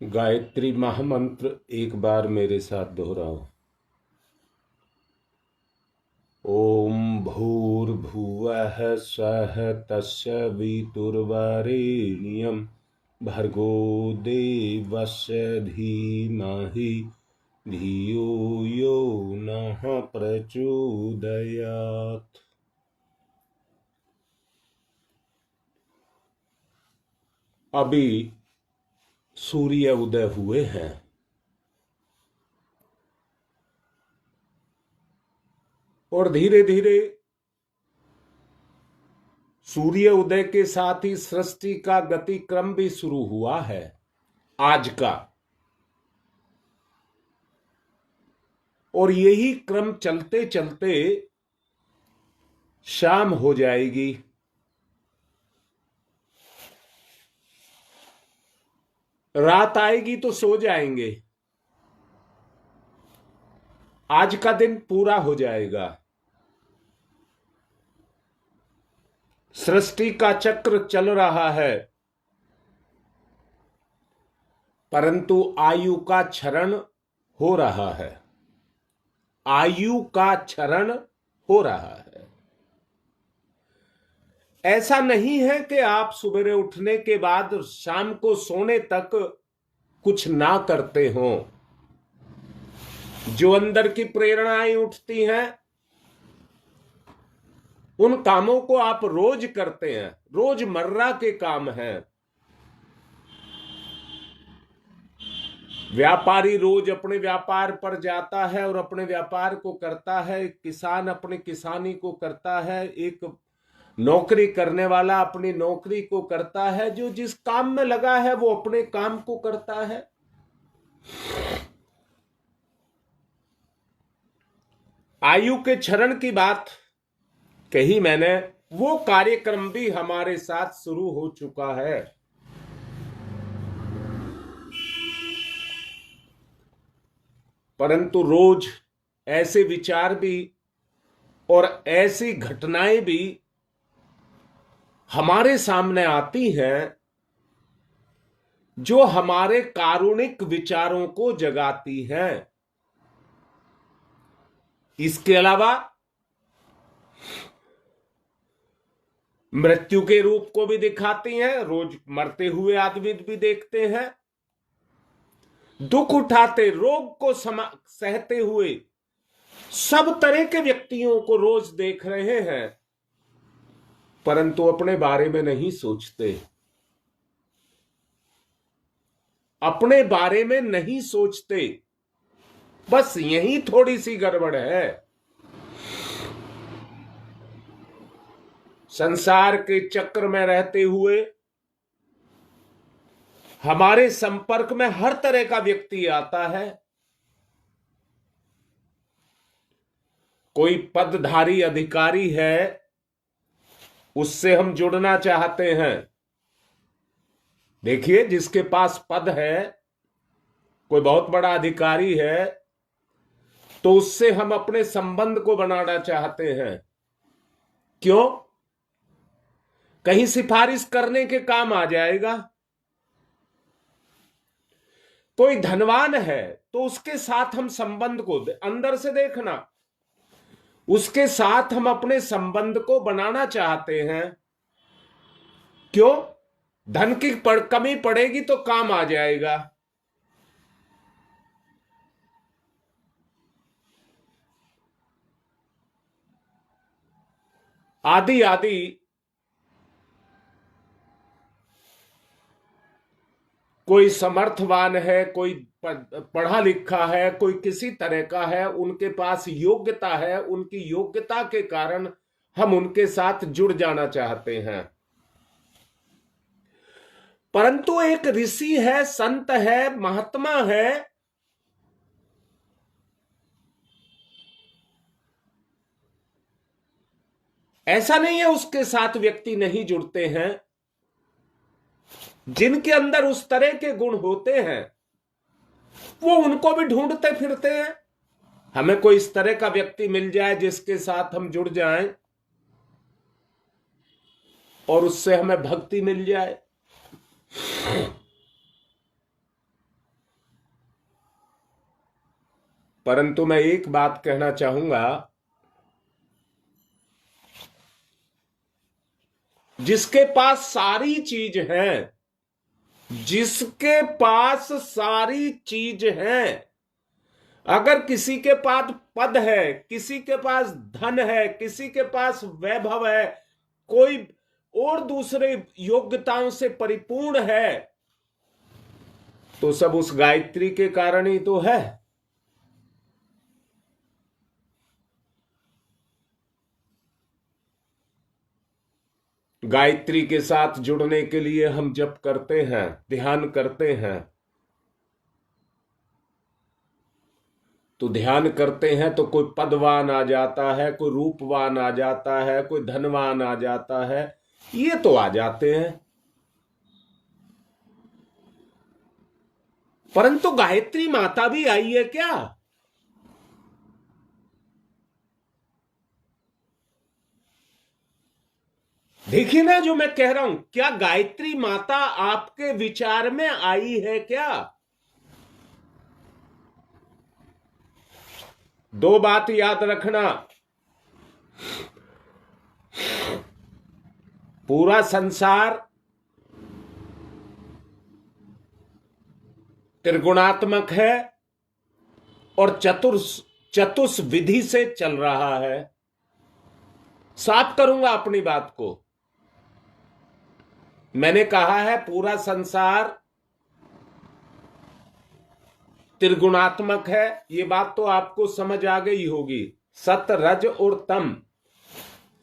गायत्री महामंत्र एक बार मेरे साथ दोहराओ। ओम भूर्भुवः स्वः तस्य वितुर्वरेण्यं भर्गो देवस्य धीमहि धियो यो नः प्रचोदयात्। अभी सूर्य उदय हुए हैं और धीरे धीरे सूर्य उदय के साथ ही सृष्टि का गति क्रम भी शुरू हुआ है आज का, और यही क्रम चलते चलते शाम हो जाएगी। रात आएगी तो सो जाएंगे। आज का दिन पूरा हो जाएगा। सृष्टि का चक्र चल रहा है, परंतु आयु का क्षरण हो रहा है। आयु का क्षरण हो रहा है। ऐसा नहीं है कि आप सुबह उठने के बाद शाम को सोने तक कुछ ना करते हो। जो अंदर की प्रेरणाएं उठती हैं उन कामों को आप रोज करते हैं, रोजमर्रा के काम हैं। व्यापारी रोज अपने व्यापार पर जाता है और अपने व्यापार को करता है। किसान अपनी किसानी को करता है। एक नौकरी करने वाला अपनी नौकरी को करता है। जो जिस काम में लगा है वो अपने काम को करता है। आयु के क्षरण की बात कही मैंने, वो कार्यक्रम भी हमारे साथ शुरू हो चुका है। परंतु रोज ऐसे विचार भी और ऐसी घटनाएं भी हमारे सामने आती हैं जो हमारे कारुणिक विचारों को जगाती हैं। इसके अलावा मृत्यु के रूप को भी दिखाती हैं। रोज मरते हुए आदमी भी देखते हैं। दुख उठाते, रोग को सहते हुए सब तरह के व्यक्तियों को रोज देख रहे हैं, परंतु अपने बारे में नहीं सोचते। अपने बारे में नहीं सोचते। बस यही थोड़ी सी गड़बड़ है। संसार के चक्र में रहते हुए हमारे संपर्क में हर तरह का व्यक्ति आता है। कोई पदधारी अधिकारी है, उससे हम जुड़ना चाहते हैं। देखिए, जिसके पास पद है, कोई बहुत बड़ा अधिकारी है, तो उससे हम अपने संबंध को बनाना चाहते हैं। क्यों? कहीं सिफारिश करने के काम आ जाएगा। कोई धनवान है तो उसके साथ हम संबंध को अंदर से देखना, उसके साथ हम अपने संबंध को बनाना चाहते हैं। क्यों? धन की कमी पड़ेगी तो काम आ जाएगा। आदि आदि कोई समर्थवान है, कोई पढ़ा लिखा है, कोई किसी तरह का है, उनके पास योग्यता है। उनकी योग्यता के कारण हम उनके साथ जुड़ जाना चाहते हैं। परंतु एक ऋषि है, संत है, महात्मा है, ऐसा नहीं है उसके साथ व्यक्ति नहीं जुड़ते हैं। जिनके अंदर उस तरह के गुण होते हैं वो उनको भी ढूंढते फिरते हैं। हमें कोई इस तरह का व्यक्ति मिल जाए जिसके साथ हम जुड़ जाएं और उससे हमें भक्ति मिल जाए। परंतु मैं एक बात कहना चाहूंगा, जिसके पास सारी चीज है, जिसके पास सारी चीज है, अगर किसी के पास पद है, किसी के पास धन है, किसी के पास वैभव है, कोई और दूसरे योग्यताओं से परिपूर्ण है, तो सब उस गायत्री के कारण ही तो है। गायत्री के साथ जुड़ने के लिए हम जप करते हैं, ध्यान करते हैं, तो ध्यान करते हैं तो कोई पदवान आ जाता है, कोई रूपवान आ जाता है, कोई धनवान आ जाता है, ये तो आ जाते हैं। परंतु गायत्री माता भी आई है क्या? देखिए ना जो मैं कह रहा हूं, क्या गायत्री माता आपके विचार में आई है क्या? दो बात याद रखना, पूरा संसार त्रिगुणात्मक है और चतुष्विधि से चल रहा है। साफ करूंगा अपनी बात को। मैंने कहा है पूरा संसार त्रिगुणात्मक है, ये बात तो आपको समझ आ गई होगी। सत, रज और तम,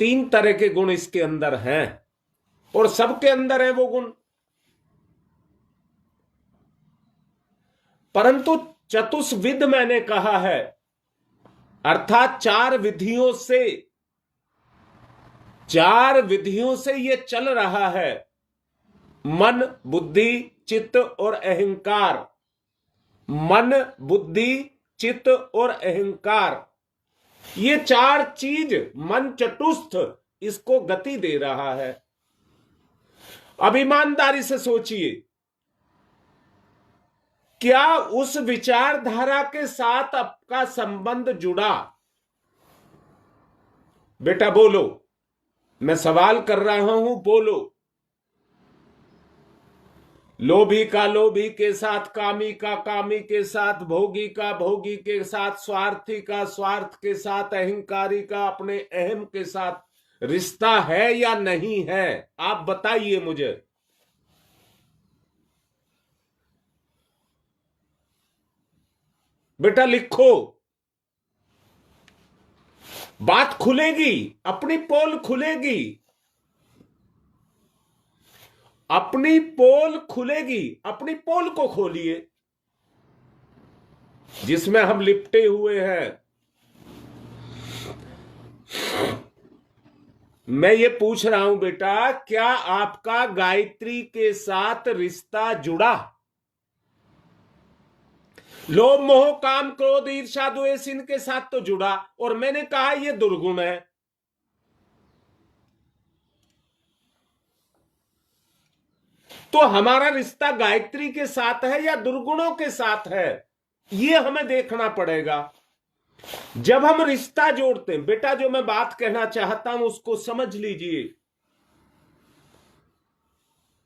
तीन तरह के गुण इसके अंदर हैं और सबके अंदर है वो गुण। परंतु चतुष्विध मैंने कहा है, अर्थात चार विधियों से ये चल रहा है। मन, बुद्धि, चित्त और अहंकार। मन, बुद्धि, चित्त और अहंकार, ये चार चीज मन चतुस्थ इसको गति दे रहा है। अब ईमानदारी से सोचिए, क्या उस विचारधारा के साथ आपका संबंध जुड़ा? बेटा बोलो, मैं सवाल कर रहा हूं, बोलो। लोभी का लोभी के साथ, कामी का कामी के साथ, भोगी का भोगी के साथ, स्वार्थी का स्वार्थ के साथ, अहंकारी का अपने अहम के साथ रिश्ता है या नहीं है? आप बताइए मुझे। बेटा लिखो, बात खुलेगी, अपनी पोल खुलेगी, अपनी पोल खुलेगी। अपनी पोल को खोलिए जिसमें हम लिपटे हुए हैं। मैं ये पूछ रहा हूं बेटा, क्या आपका गायत्री के साथ रिश्ता जुड़ा? लोभ, मोह, काम, क्रोध, ईर्ष्या, द्वेष, इनके साथ तो जुड़ा, और मैंने कहा ये दुर्गुण है। तो हमारा रिश्ता गायत्री के साथ है या दुर्गुणों के साथ है, ये हमें देखना पड़ेगा। जब हम रिश्ता जोड़ते हैं, बेटा जो मैं बात कहना चाहता हूं उसको समझ लीजिए।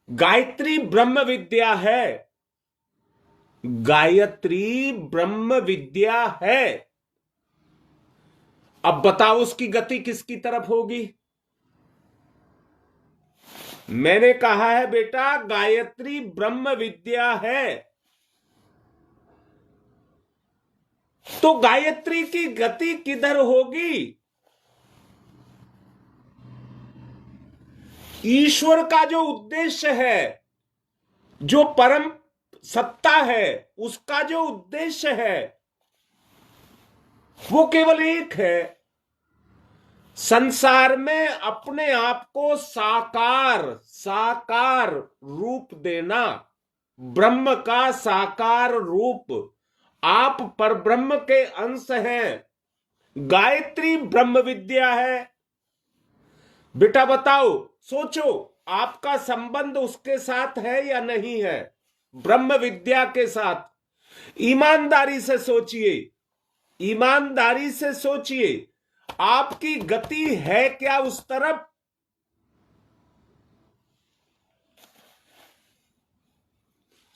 गायत्री ब्रह्म विद्या है, गायत्री ब्रह्म विद्या है। अब बताओ उसकी गति किसकी तरफ होगी? मैंने कहा है बेटा, गायत्री ब्रह्म विद्या है, तो गायत्री की गति किधर होगी? ईश्वर का जो उद्देश्य है, जो परम सत्ता है, उसका जो उद्देश्य है वो केवल एक है, संसार में अपने आप को साकार रूप देना, ब्रह्म का साकार रूप। आप परब्रह्म के अंश हैं। गायत्री ब्रह्म विद्या है। बेटा बताओ, सोचो, आपका संबंध उसके साथ है या नहीं है? ब्रह्म विद्या के साथ। ईमानदारी से सोचिए, ईमानदारी से सोचिए, आपकी गति है क्या उस तरफ?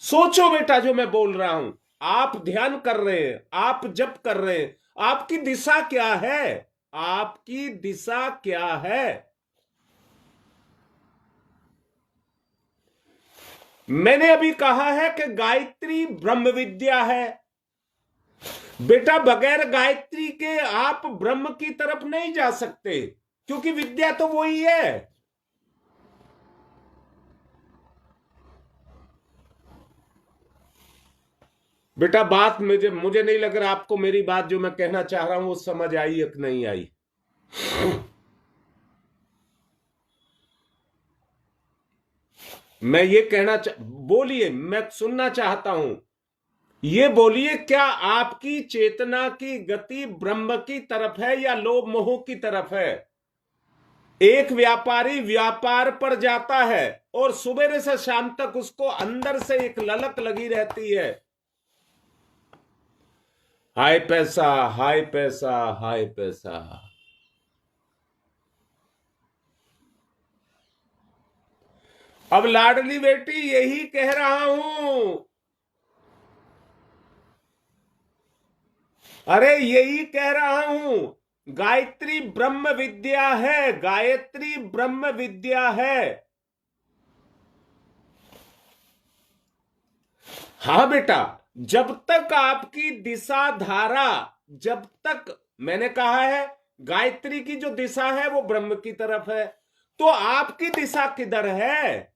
सोचो बेटा, जो मैं बोल रहा हूं, आप ध्यान कर रहे हैं, आप जप कर रहे हैं, आपकी दिशा क्या है? आपकी दिशा क्या है? मैंने अभी कहा है कि गायत्री ब्रह्म विद्या है। बेटा, बगैर गायत्री के आप ब्रह्म की तरफ नहीं जा सकते, क्योंकि विद्या तो वही है। बेटा, बात मुझे नहीं लग रहा आपको मेरी बात जो मैं कहना चाह रहा हूं वो समझ आई या नहीं आई। मैं ये बोलिए, मैं सुनना चाहता हूं। ये बोलिए, क्या आपकी चेतना की गति ब्रह्म की तरफ है या लोभ मोह की तरफ है? एक व्यापारी व्यापार पर जाता है और सुबह से शाम तक उसको अंदर से एक ललक लगी रहती है, हाय पैसा, हाय पैसा, हाय पैसा। अब लाडली बेटी यही कह रहा हूं, अरे यही कह रहा हूं, गायत्री ब्रह्म विद्या है, गायत्री ब्रह्म विद्या है। हां बेटा, जब तक आपकी दिशा धारा, जब तक, मैंने कहा है गायत्री की जो दिशा है वो ब्रह्म की तरफ है, तो आपकी दिशा किधर है?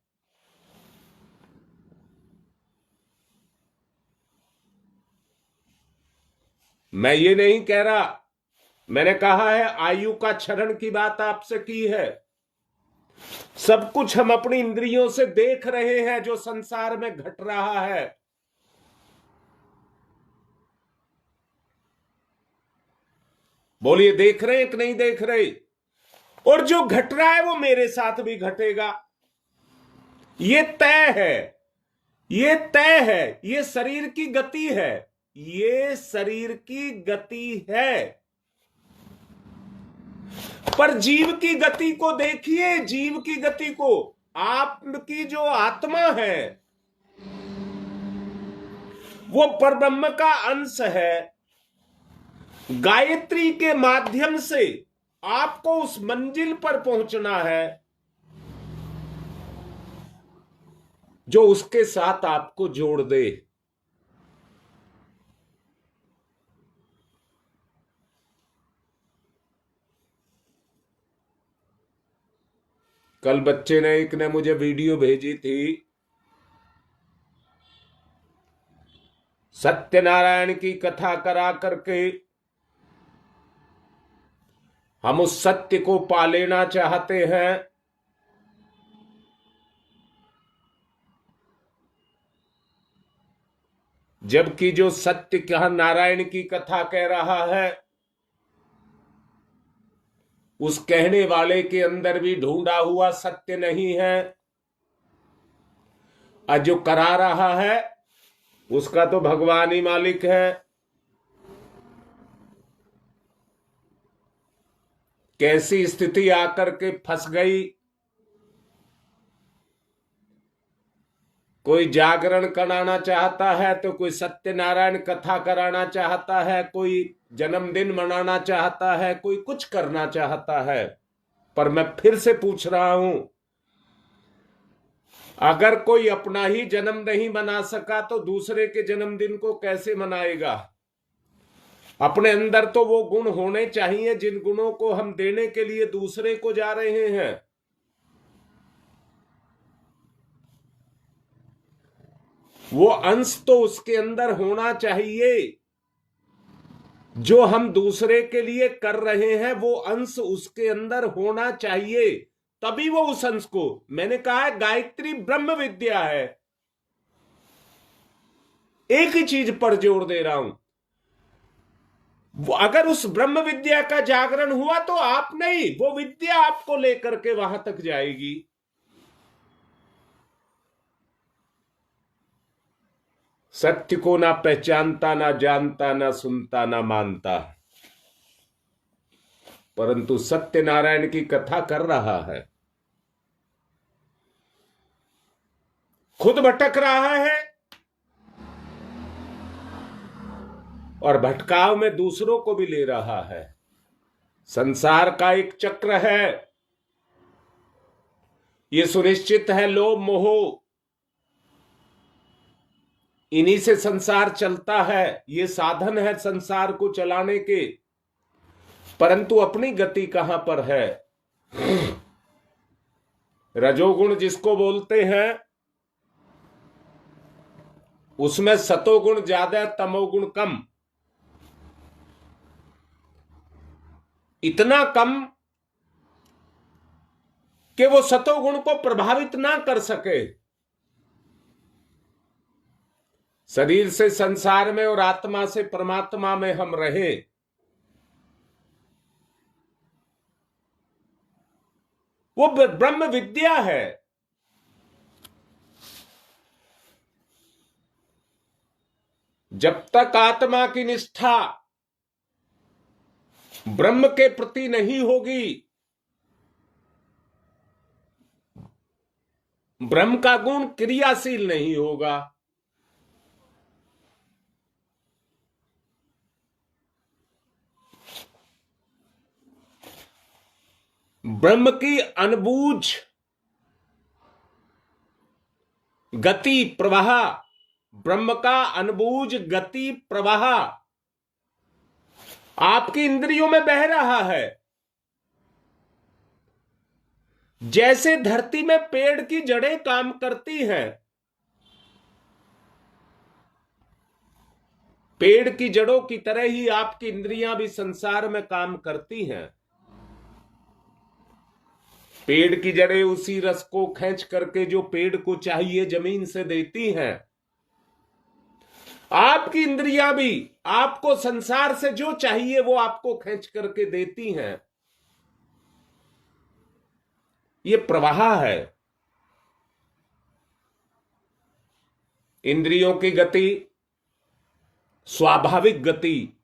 मैं ये नहीं कह रहा, मैंने कहा है आयु का क्षरण की बात आपसे की है। सब कुछ हम अपनी इंद्रियों से देख रहे हैं जो संसार में घट रहा है। बोलिए, देख रहे हैं कि नहीं देख रहे? और जो घट रहा है वो मेरे साथ भी घटेगा, ये तय है, ये तय है, ये शरीर की गति है, ये शरीर की गति है। पर जीव की गति को देखिए, जीव की गति को। आपकी जो आत्मा है वो परब्रह्म का अंश है। गायत्री के माध्यम से आपको उस मंजिल पर पहुंचना है जो उसके साथ आपको जोड़ दे। कल बच्चे ने, एक ने मुझे वीडियो भेजी थी, सत्यनारायण की कथा करा करके हम उस सत्य को पा लेना चाहते हैं, जबकि जो सत्य कहा नारायण की कथा कह रहा है, उस कहने वाले के अंदर भी ढूंढा हुआ सत्य नहीं है, और जो करा रहा है उसका तो भगवान ही मालिक है। कैसी स्थिति आकर के फंस गई। कोई जागरण कराना चाहता है तो कोई सत्यनारायण कथा कराना चाहता है, कोई जन्मदिन मनाना चाहता है, कोई कुछ करना चाहता है। पर मैं फिर से पूछ रहा हूं, अगर कोई अपना ही जन्म नहीं मना सका तो दूसरे के जन्मदिन को कैसे मनाएगा? अपने अंदर तो वो गुण होने चाहिए जिन गुणों को हम देने के लिए दूसरे को जा रहे हैं। वो अंश तो उसके अंदर होना चाहिए, जो हम दूसरे के लिए कर रहे हैं वो अंश उसके अंदर होना चाहिए, तभी वो उस अंश को, मैंने कहा है गायत्री ब्रह्म विद्या है। एक ही चीज पर जोर दे रहा हूं, अगर उस ब्रह्म विद्या का जागरण हुआ तो आप नहीं, वो विद्या आपको लेकर के वहां तक जाएगी। सत्य को ना पहचानता, ना जानता, ना सुनता, ना मानता, परंतु सत्यनारायण की कथा कर रहा है, खुद भटक रहा है और भटकाव में दूसरों को भी ले रहा है। संसार का एक चक्र है, ये सुनिश्चित है, लोभ मोह, इन्हीं से संसार चलता है, ये साधन है संसार को चलाने के, परंतु अपनी गति कहां पर है? रजोगुण जिसको बोलते हैं उसमें सतोगुण ज्यादा, तमोगुण कम, इतना कम कि वो सतोगुण को प्रभावित ना कर सके। शरीर से संसार में और आत्मा से परमात्मा में हम रहे। वो ब्रह्म विद्या है। जब तक आत्मा की निष्ठा ब्रह्म के प्रति नहीं होगी, ब्रह्म का गुण क्रियाशील नहीं होगा, ब्रह्म की अनबूझ गति प्रवाह, ब्रह्म का अनबूझ गति प्रवाह आपकी इंद्रियों में बह रहा है। जैसे धरती में पेड़ की जड़ें काम करती हैं, पेड़ की जड़ों की तरह ही आपकी इंद्रियां भी संसार में काम करती हैं। पेड़ की जड़ें उसी रस को खींच करके जो पेड़ को चाहिए जमीन से देती हैं। आपकी इंद्रियां भी आपको संसार से जो चाहिए वो आपको खींच करके देती हैं। ये प्रवाह है। इंद्रियों की गति, स्वाभाविक गति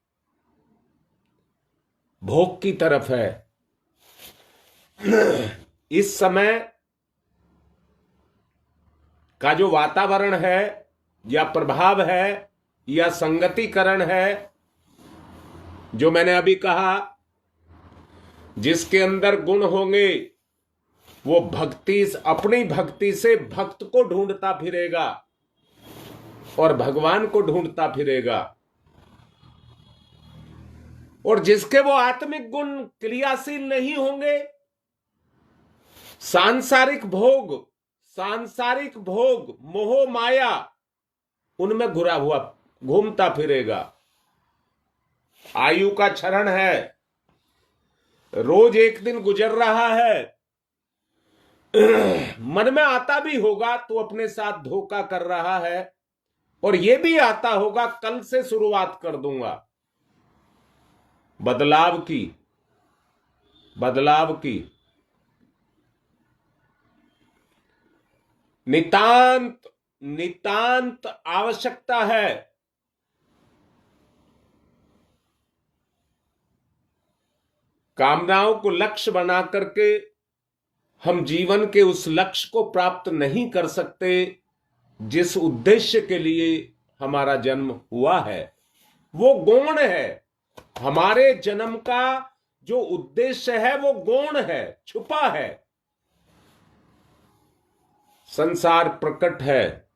भोग की तरफ है। इस समय का जो वातावरण है या प्रभाव है या संगतिकरण है, जो मैंने अभी कहा, जिसके अंदर गुण होंगे वो भक्ति, अपनी भक्ति से भक्त को ढूंढता फिरेगा और भगवान को ढूंढता फिरेगा। और जिसके वो आत्मिक गुण क्रियाशील नहीं होंगे, सांसारिक भोग मोह माया उनमें घुरा हुआ घूमता फिरेगा। आयु का क्षरण है, रोज एक दिन गुजर रहा है। मन में आता भी होगा तो अपने साथ धोखा कर रहा है, और यह भी आता होगा कल से शुरुआत कर दूंगा बदलाव की। नितांत आवश्यकता है। कामनाओं को लक्ष्य बना करके हम जीवन के उस लक्ष्य को प्राप्त नहीं कर सकते जिस उद्देश्य के लिए हमारा जन्म हुआ है। वो गौण है। हमारे जन्म का जो उद्देश्य है वो गौण है, छुपा है। संसार प्रकट है।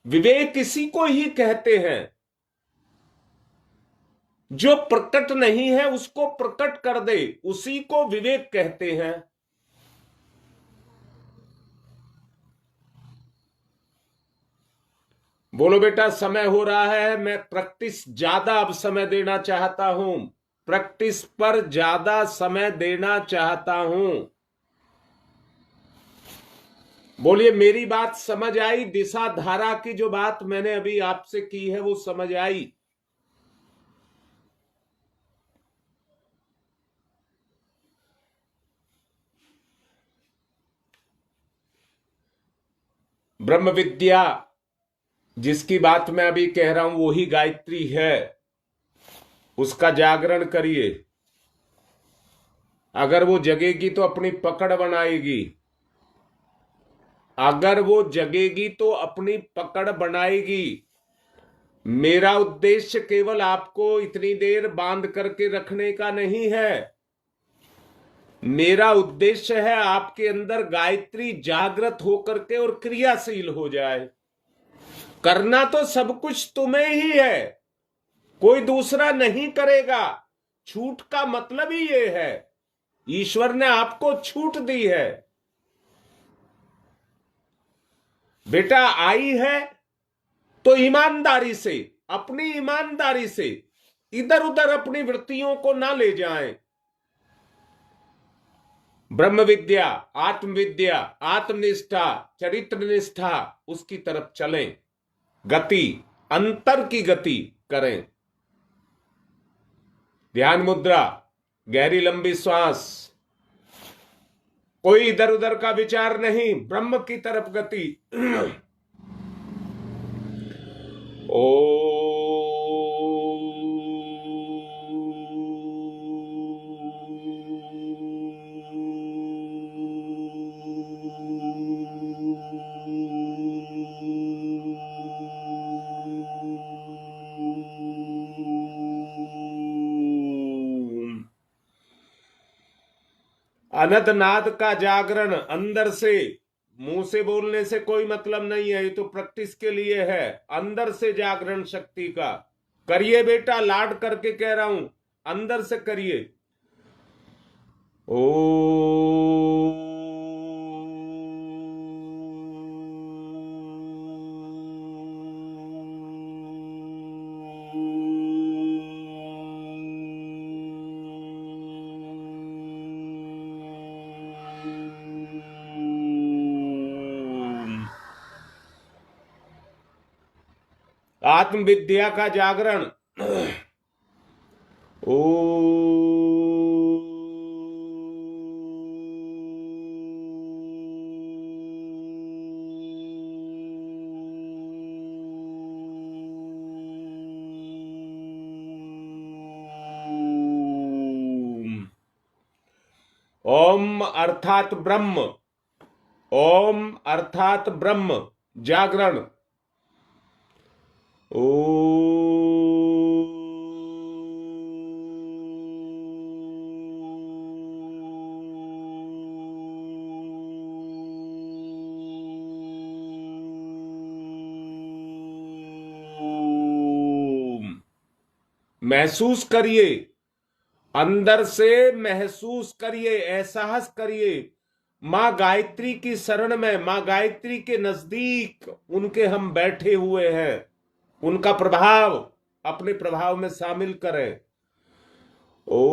विवेक इसी को ही कहते हैं। जो प्रकट नहीं है उसको प्रकट कर दे, उसी को विवेक कहते हैं। बोलो बेटा, समय हो रहा है, मैं प्रैक्टिस ज्यादा अब समय देना चाहता हूं, प्रैक्टिस पर ज्यादा समय देना चाहता हूं। बोलिए, मेरी बात समझ आई? दिशा धारा की जो बात मैंने अभी आपसे की है वो समझ आई? ब्रह्म विद्या जिसकी बात मैं अभी कह रहा हूं वही गायत्री है, उसका जागरण करिए। अगर वो जगेगी तो अपनी पकड़ बनाएगी, अगर वो जगेगी तो अपनी पकड़ बनाएगी। मेरा उद्देश्य केवल आपको इतनी देर बांध करके रखने का नहीं है, मेरा उद्देश्य है आपके अंदर गायत्री जागृत होकर के और क्रियाशील हो जाए। करना तो सब कुछ तुम्हें ही है, कोई दूसरा नहीं करेगा। छूट का मतलब ही ये है, ईश्वर ने आपको छूट दी है। बेटा आई है तो ईमानदारी से, अपनी ईमानदारी से इधर उधर अपनी वृत्तियों को ना ले जाएं। ब्रह्म विद्या, आत्मविद्या, आत्मनिष्ठा, चरित्र निष्ठा, उसकी तरफ चलें। गति, अंतर की गति करें। ध्यान मुद्रा, गहरी लंबी श्वास, कोई इधर उधर का विचार नहीं, ब्रह्म की तरफ गति। ओ अनंत नाद का जागरण अंदर से, मुंह से बोलने से कोई मतलब नहीं है, ये तो प्रैक्टिस के लिए है। अंदर से जागरण शक्ति का करिए बेटा, लाड करके कह रहा हूं, अंदर से करिए। ओ आत्मविद्या का जागरण। ओ ओम अर्थात ब्रह्म, ओम अर्थात ब्रह्म, जागरण। ओ महसूस करिए, अंदर से महसूस करिए, एहसास करिए। मां गायत्री की शरण में, मां गायत्री के नजदीक उनके हम बैठे हुए हैं, उनका प्रभाव अपने प्रभाव में शामिल करें। ओ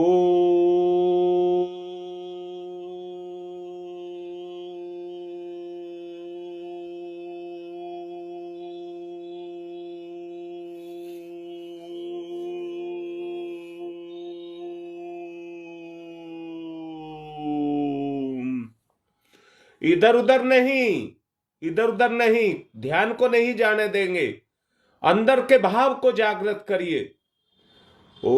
इधर उधर नहीं, इधर उधर नहीं, ध्यान को नहीं जाने देंगे, अंदर के भाव को जागृत करिए। ओ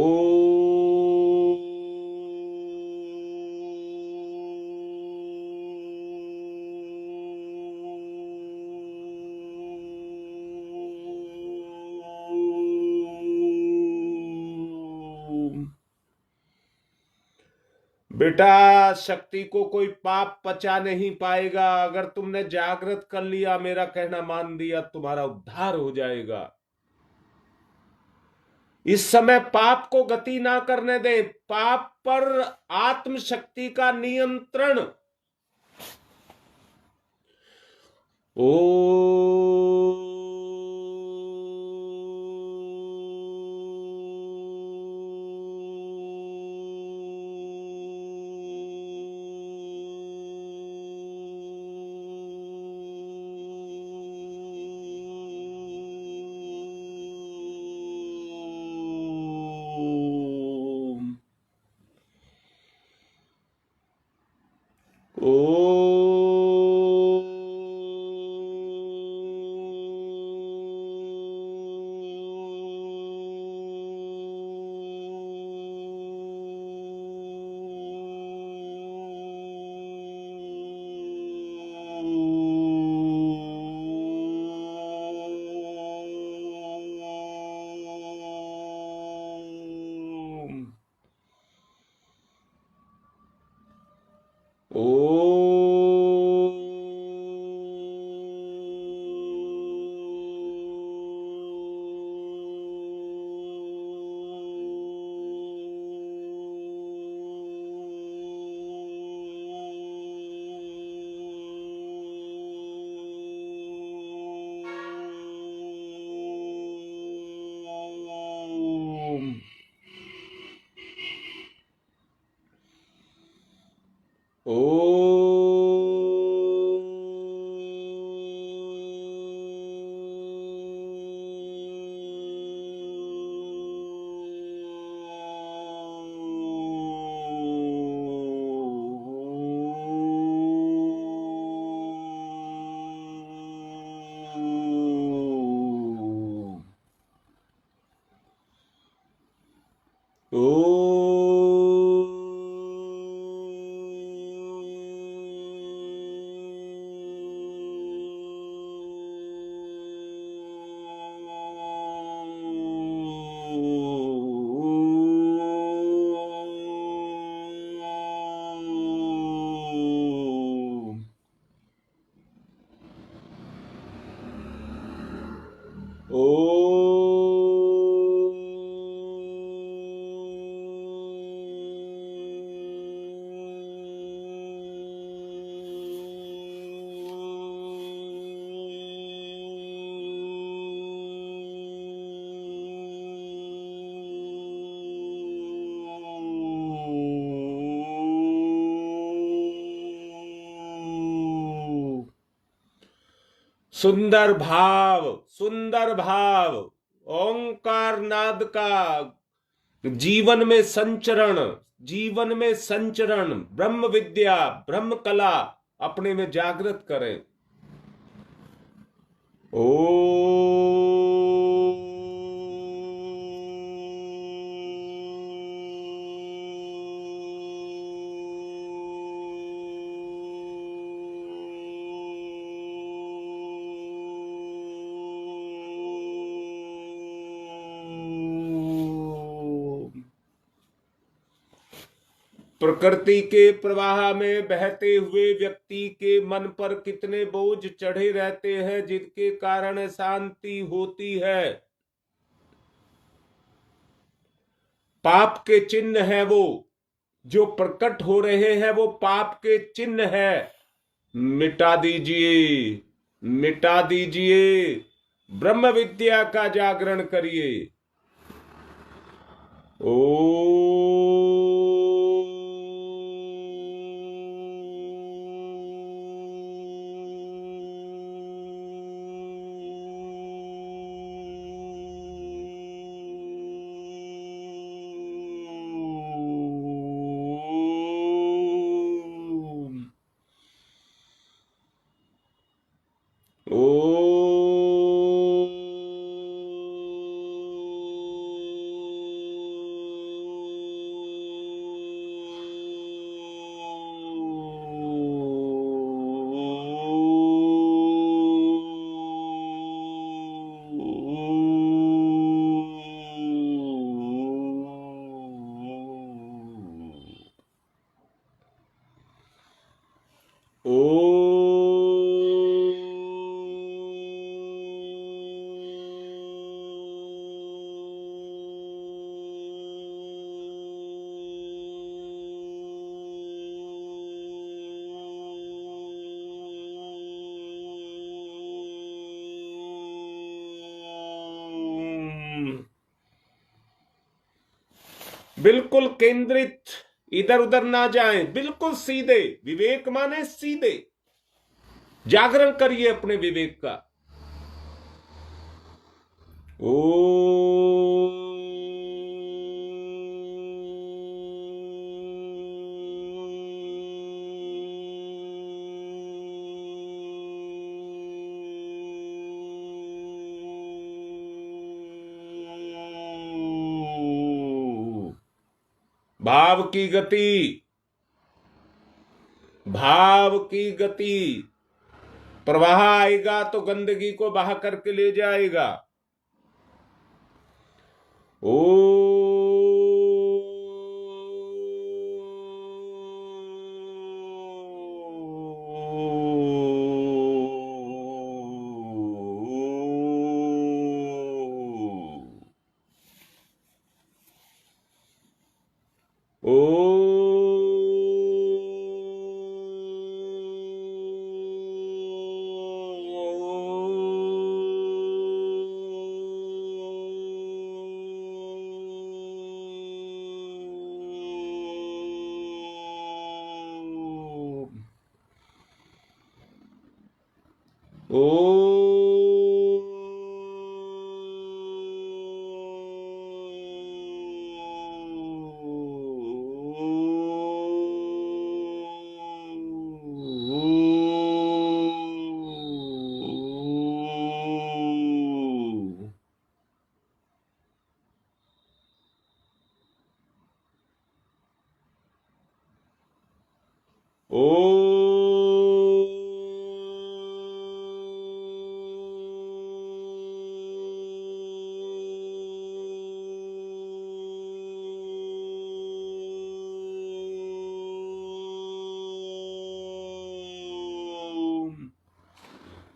बेटा शक्ति को कोई पाप पचा नहीं पाएगा। अगर तुमने जागृत कर लिया, मेरा कहना मान दिया, तुम्हारा उद्धार हो जाएगा। इस समय पाप को गति ना करने दे, पाप पर आत्म शक्ति का नियंत्रण। ओ ओ सुंदर भाव, सुंदर भाव, ओंकार नाद का जीवन में संचरण, जीवन में संचरण, ब्रह्म विद्या, ब्रह्म कला अपने में जागृत करें। ओ प्रकृति के प्रवाह में बहते हुए व्यक्ति के मन पर कितने बोझ चढ़े रहते हैं, जिनके कारण शांति होती है। पाप के चिन्ह है वो जो प्रकट हो रहे हैं, वो पाप के चिन्ह है। मिटा दीजिए, मिटा दीजिए, ब्रह्म विद्या का जागरण करिए। ओ बिल्कुल केंद्रित, इधर उधर ना जाएं, बिल्कुल सीधे। विवेक माने सीधे। जागरण करिए अपने विवेक का। ओ भाव की गति, भाव की गति। प्रवाह आएगा तो गंदगी को बहा करके ले जाएगा। ओ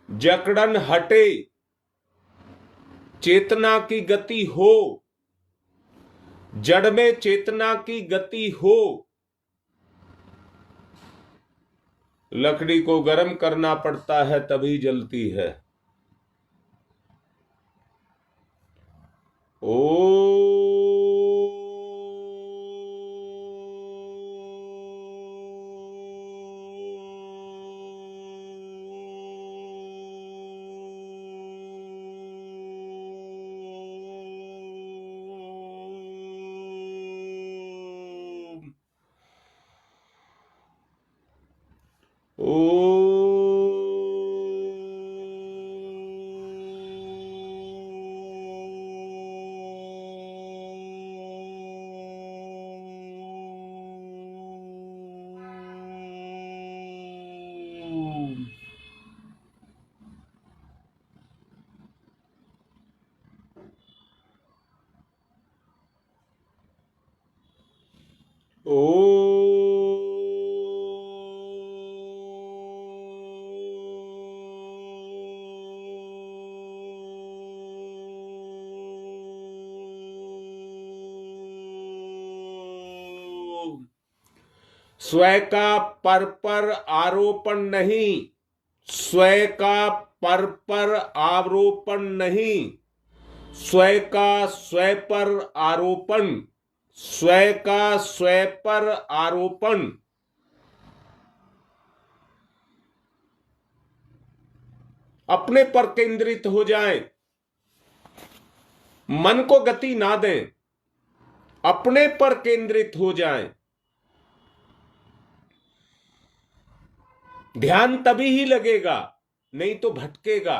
जकड़न हटे, चेतना की गति हो, जड़ में चेतना की गति हो। लकड़ी को गर्म करना पड़ता है तभी जलती है। ओ स्वयं का पर आरोपण नहीं, स्वयं का पर आरोपण नहीं, स्वयं का स्वयं पर आरोपण, स्वयं का स्वयं पर आरोपण। अपने पर केंद्रित हो जाएं, मन को गति ना दें, अपने पर केंद्रित हो जाएं। ध्यान तभी ही लगेगा, नहीं तो भटकेगा।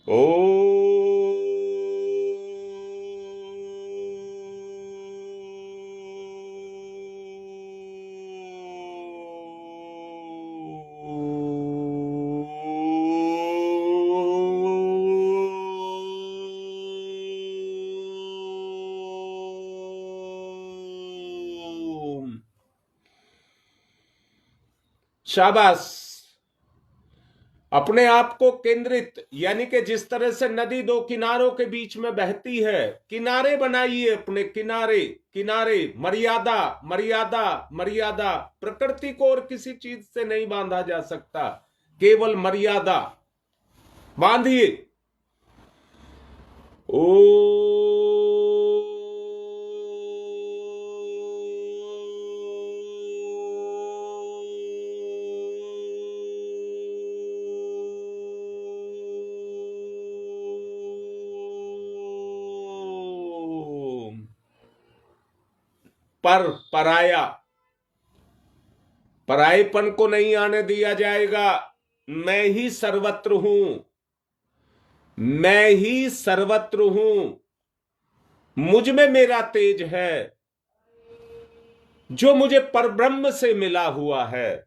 ओ शाबाश। अपने आप को केंद्रित, यानी कि जिस तरह से नदी दो किनारों के बीच में बहती है, किनारे बनाइए अपने, किनारे किनारे, मर्यादा मर्यादा मर्यादा। प्रकृति को और किसी चीज से नहीं बांधा जा सकता, केवल मर्यादा बांधिए। ओ पर पराया, परायेपन को नहीं आने दिया जाएगा। मैं ही सर्वत्र हूं, मैं ही सर्वत्र हूं। मुझ में मेरा तेज है, जो मुझे परब्रह्म से मिला हुआ है,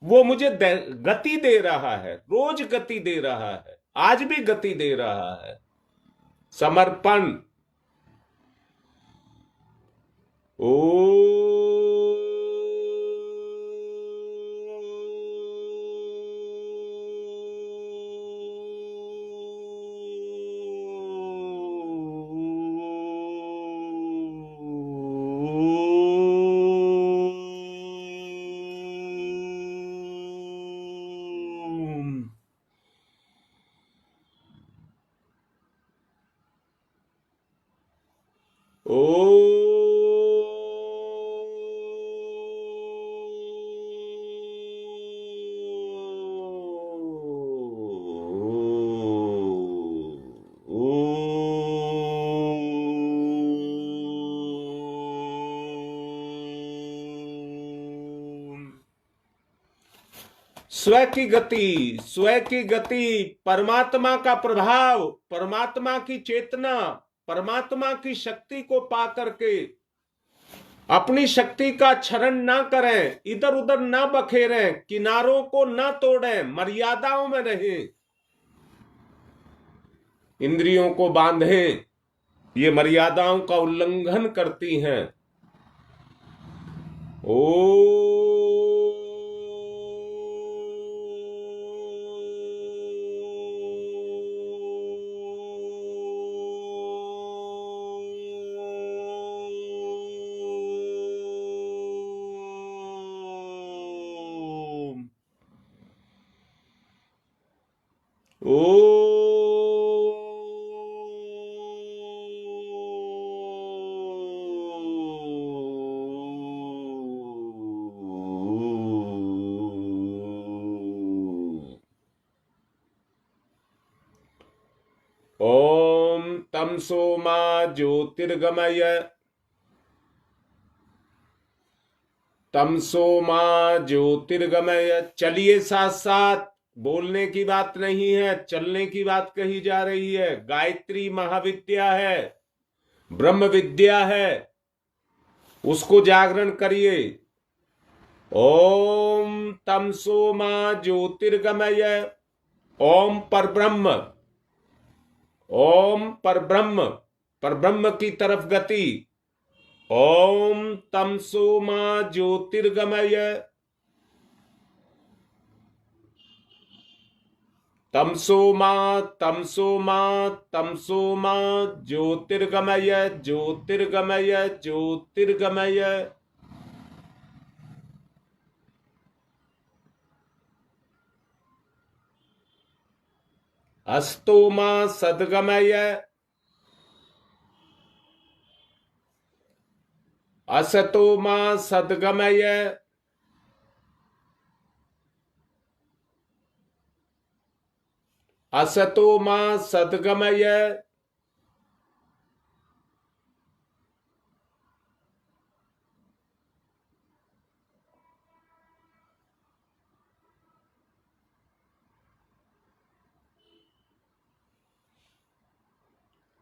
वो मुझे गति दे रहा है, रोज गति दे रहा है, आज भी गति दे रहा है। समर्पण। ओ स्व की गति, स्व की गति, परमात्मा का प्रभाव, परमात्मा की चेतना, परमात्मा की शक्ति को पा करके अपनी शक्ति का क्षरण ना करें, इधर उधर ना बखेरें, किनारों को ना तोड़ें, मर्यादाओं में रहें, इंद्रियों को बांधें, ये मर्यादाओं का उल्लंघन करती हैं। ओ ओ ओम तमसो मा ज्योतिर्गमय तमसो मा ज्योतिर्गमय। चलिए साथ साथ, बोलने की बात नहीं है, चलने की बात कही जा रही है। गायत्री महाविद्या है, ब्रह्म विद्या है, उसको जागरण करिए। ओम तमसो मा ज्योतिर्गमय। ओम परब्रह्म, ओम परब्रह्म, परब्रह्म की तरफ गति। ओम तमसो मा ज्योतिर्गमय। तमसो मा तमसो मा तमसो मा ज्योतिर्गमय ज्योतिर्गमय ज्योतिर्गमय। अस्तो मा सद्गमय असतो मा सद्गमय। असतो मा सद्गमय।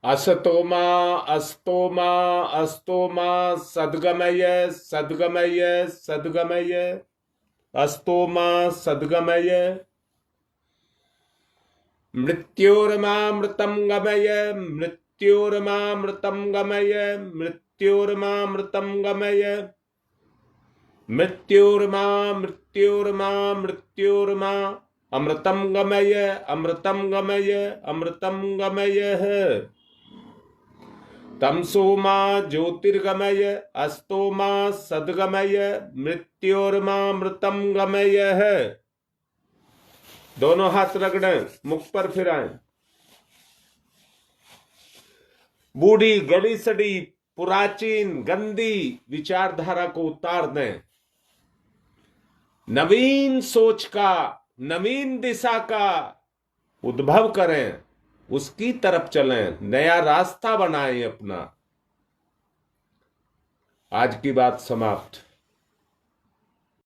असतो मा अस्तो मा अस्तो मा सद्गमय सद्गमय सद्गमय। अस्तो मा सद्गमय। मृत्योर्मामृतं गमय मृत्योर्मामृतं गमय मृत्योर्मामृतं गमय। मृत्योर्मा मृत्योर्मा मृत्योर्मा अमृतं गमय अमृतं गमय अमृतं गमय। तमसो मा ज्योतिर्गमय अस्तो मा सद्गमय मृत्योर्मामृतं गमय। दोनों हाथ रगड़ें, मुख पर फिराएं। बूढ़ी गली सड़ी पुराचीन गंदी विचारधारा को उतार दें। नवीन सोच का, नवीन दिशा का उद्भव करें, उसकी तरफ चलें, नया रास्ता बनाएं अपना। आज की बात समाप्त।